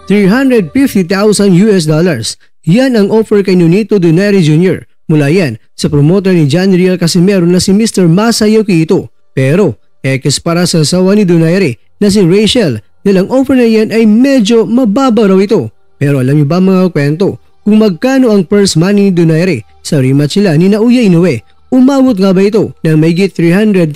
$350,000 US. Yan ang offer kay Nonito Donaire Jr. Mula yan sa promoter ni Johnny Real Casimero na si Mr. Masayuki Ito. Pero ekis para sa asawa ni Donaire na si Rachel nilang offer na yan ay medyo mababa raw ito. Pero alam niyo ba mga kwento kung magkano ang purse money ni Donaire sa rematch sila ni Naoya Inoue? Umabot nga ba ito ng mayigit $300,000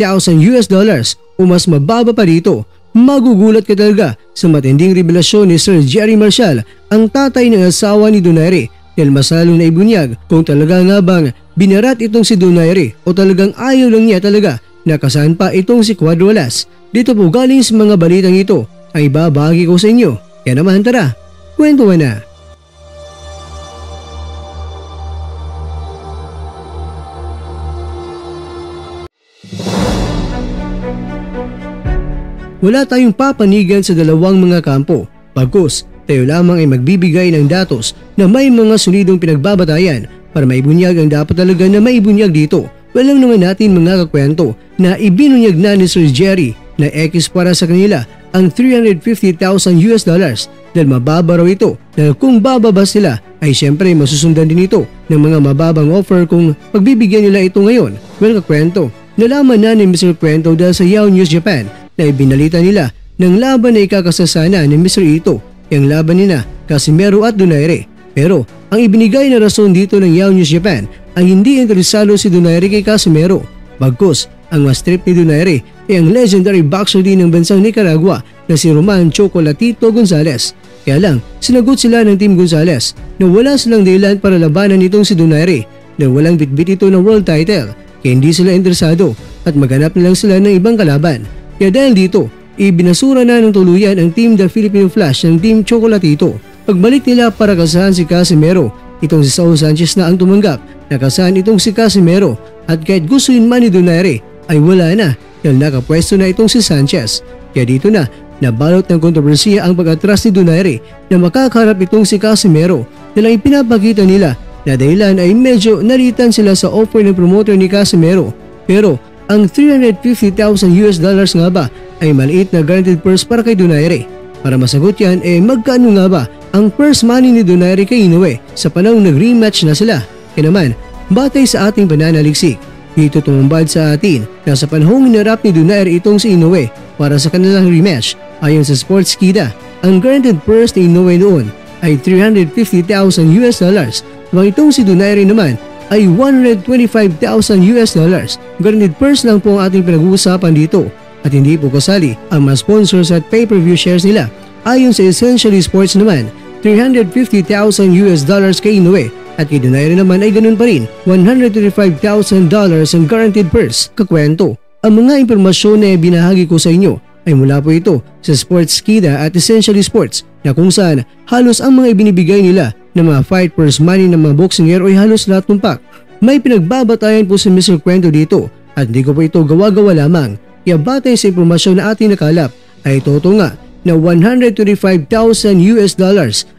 o mas mababa pa dito? Magugulat ka talaga sa matinding revelasyon ni Sir Jerry Marshall, ang tatay ng asawa ni Donaire, dahil mas lalong naibunyag kung talaga nga bang binarat itong si Donaire o talagang ayaw lang niya talaga nakasahan pa itong si Quadrolas. Dito po galing sa mga balitang ito ay babahagi ko sa inyo. Kaya naman tara, kwentuhan na. Wala tayong papanigan sa dalawang mga kampo. Pagkus, tayo lamang ay magbibigay ng datos na may mga solidong pinagbabatayan para maibunyag ang dapat talaga na maibunyag dito. Walang naman natin mga kakwento na ibinunyag na ni Sir Jerry na ekis para sa kanila ang $350,000 dahil mababa raw ito, dahil kung bababa sila ay syempre masusundan din ito ng mga mababang offer kung pagbibigyan nila ito ngayon. Well kakwento, nalaman na ni Mr. Kwento dahil sa Yahoo News Japan na ibinalita nila ng laban na ikakasasana ni Mr. Ito, ang laban nina Casimero at Donaire. Pero ang ibinigay na rason dito ng Yahoo News Japan ay hindi interesado si Donaire kay Casimero. Bagkus, ang mas trip ni Donaire ay ang legendary boxer din ng bansang Nicaragua na si Roman Chocolatito Gonzalez. Kaya lang, sinagot sila ng Team Gonzalez na wala silang dahilan para labanan itong si Donaire dahil walang bitbit ito ng world title, kaya hindi sila interesado at maghanap na lang sila ng ibang kalaban. Kaya dahil dito, ibinasura na ng tuluyan ang Team The Filipino Flash ng Team Chocolatito. Pagbalik nila para kasahan si Casimero, itong si Saul Sanchez na ang tumanggap na kasahan itong si Casimero, at kahit gustuin man ni Donaire ay wala na dahil nakapwesto na itong si Sanchez. Kaya dito na nabalot ng kontrobersiya ang pag-atras ni Donaire na makakaharap itong si Casimero dahil ang pinapakita nila na dahilan ay medyo nalitan sila sa offer ng promoter ni Casimero. Pero ang $350,000 nga ba ay maliit na guaranteed purse para kay Donaire? Para masagot yan, magkano nga ba ang purse money ni Donaire kay Inoue sa panahong nag-rematch na sila? Kaya naman, batay sa ating pananaliksik, dito tumumbad sa atin na sa panahong hinarap ni Donaire itong si Inoue para sa kanilang rematch, ayon sa Sportskeeda, ang guaranteed purse ni Inoue noon ay $350,000 habang itong si Donaire naman ay $125,000. Guaranteed purse lang po ang ating pinag-uusapan dito at hindi po kasali ang mga sponsors at pay-per-view shares nila. Ayon sa Essentially Sports naman, $350,000 kay Inoue at kay Donaire naman ay ganun pa rin, $125,000 ang guaranteed purse. Kakwento, ang mga impormasyon na binahagi ko sa inyo ay mula po ito sa Sportskeeda at Essentially Sports na kung saan halos ang mga ibinibigay nila ng mga fight purse money ng mga boxingero ay halos lahat tumpak. May pinagbabatayan po si Mr. Kwento dito at hindi ko po ito gawa-gawa lamang. Kaya batay sa impormasyon na ating nakalap ay totoo nga na $125,000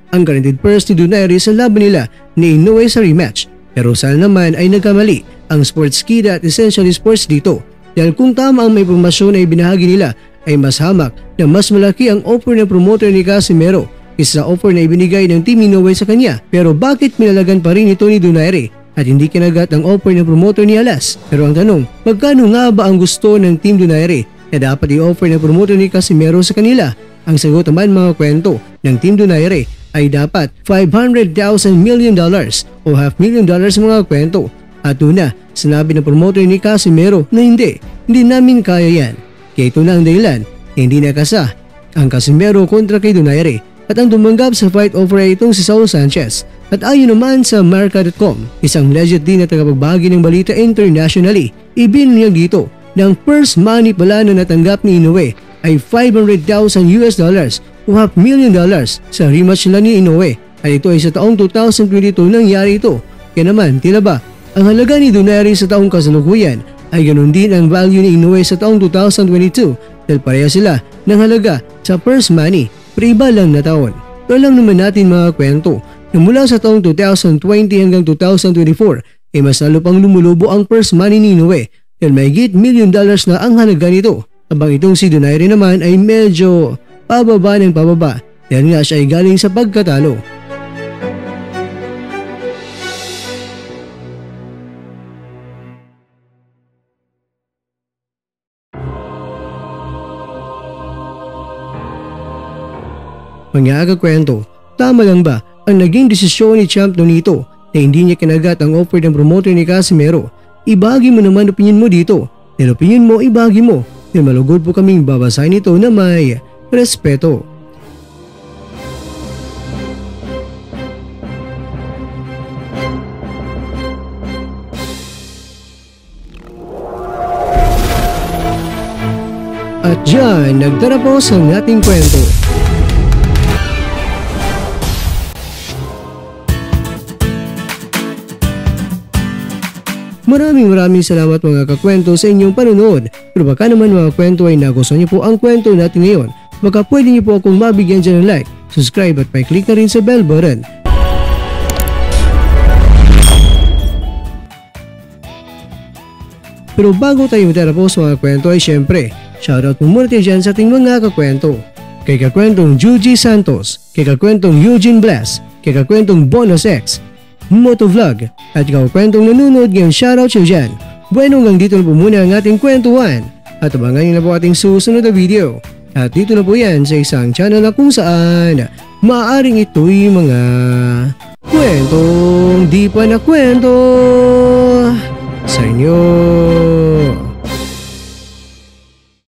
ang guaranteed purse ni Donaire sa laban nila ni Inoue sa rematch. Pero sana naman ay nagkamali ang Sportskeeda at Essentially Sports dito dahil kung tama ang may impormasyon na ibinahagi nila ay mas hamak na mas malaki ang offer ng promoter ni Casimero isa offer na ibinigay ng Team Inoue sa kanya. Pero bakit pinalagan pa rin ito ni Donaire at hindi kinagat ang offer ng promoter ni Alas? Pero ang tanong, magkano nga ba ang gusto ng Team Donaire na dapat i-offer ng promoter ni Casimero sa kanila? Ang sagot naman mga kwento ng Team Donaire ay dapat $500,000 million o $500,000 mga kwento. At una, sinabi ng promoter ni Casimero na hindi namin kaya yan. Kaya ito na ang dahilan, hindi nakasa ang Casimero kontra kay Donaire. At ang tumanggap sa fight offer ay itong si Saul Sanchez. At ayon naman sa Marca.com, isang legit din na tagapagbahagi ng balita internationally, ibinunyag dito ng purse money pala na natanggap ni Inoue ay $500,000 o $500,000 sa rematch nila ni Inoue. At ito ay sa taong 2022 nangyari ito. Kaya naman, tila ba, ang halaga ni Donaire sa taong kasalukuyan ay ganoon din ang value ni Inoue sa taong 2022 dahil pareha sila ng halaga sa purse money. Pero iba lang na taon. Ito lang naman natin mga kwento na mula sa taong 2020 hanggang 2024 ay mas lalo pang lumulubo ang purse money ni Inoue dahil mahigit $1 million na ang halaga nito. Habang itong si Donaire naman ay medyo pababa ng pababa dahil nga siya ay galing sa pagkatalo. Mga kakwento, tama lang ba ang naging desisyon ni Champ Nonito na hindi niya kinagat ang offer ng promoter ni Casimero? Ibagi mo naman opinion mo dito. Dahil opinion mo, ibagi mo. Dahil malugod po kaming babasahin ito na may respeto. At dyan, nagtatapos ang ating kwento. Maraming salamat mga kakwento sa inyong panonood. Pero baka naman mga kwento ay nagustuhan niyo po ang kwento natin ngayon. Baka pwede niyo po akong mabigyan dyan ng like, subscribe at pa-click na rin sa bell button. Pero bago tayo matapos mga kwento ay syempre, shoutout mo muna tayo dyan sa ating mga kakwento. Kay kakwentong Juji Santos, kay kakwentong Eugene Bless, kay kakwentong Bonus X, Motovlog, at kakwentong nanonood ngayon, shoutout siya dyan. Bueno, hanggang dito na po muna ang ating kwentuhan. At abangan nyo na po ating susunod na video. At dito na po yan sa isang channel na kung saan maaaring ito'y mga kwentong di pa na kwento sa inyo.